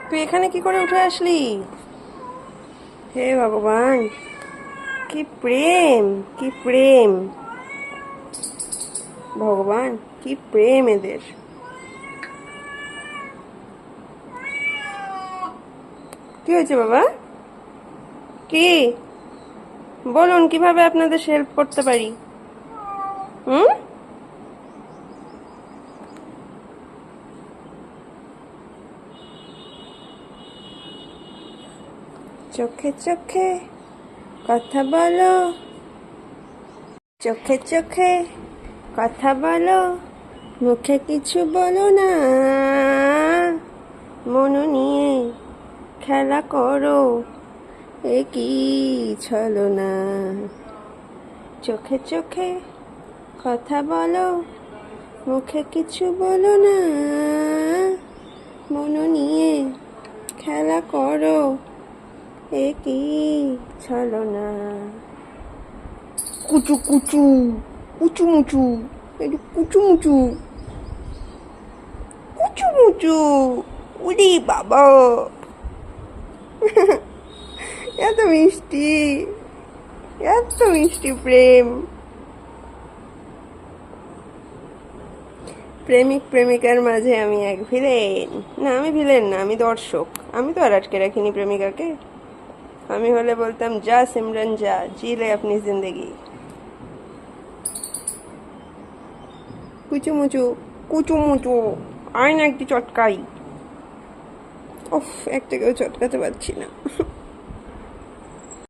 তুই এখানে কি করে উঠে আসলি? হে ভগবান, কি প্রেম, কি প্রেম! ভগবান, কি প্রেম এদের! কি হয়েছে বাবা? কি? বলুন, কিভাবে আপনাদের হেল্প করতে পারি? হুম? চোখে চোখে কথা বলো, চোখে চোখে কথা বলো, মুখে কিছু বলো না, মন নিয়ে খেলা করো, এ কি ছলনা! চোখে চোখে কথা বলো, মুখে কিছু বলো না, মন নিয়ে খেলা করো, এ কি ছলনা! কুচু কুচু, কুচু মুচু, একটু কুচু মুচু, কুচু মুচু। উরি বাবা, এত মিষ্টি, এত মিষ্টি প্রেম! প্রেমিক প্রেমিকার মাঝে আমি এক ভিলেন। না, আমি ভিলেন না, আমি দর্শক। আমি তো আর আটকে রাখিনি প্রেমিকাকে। আমি হলে বলতাম, যা সিমরন যা, জি ले अपनी जिंदगी। কুচুমুচু, কুচুমুচু, আয় না একটু চটকাই। উফ, একটাকেও চটকাতে পারছি না।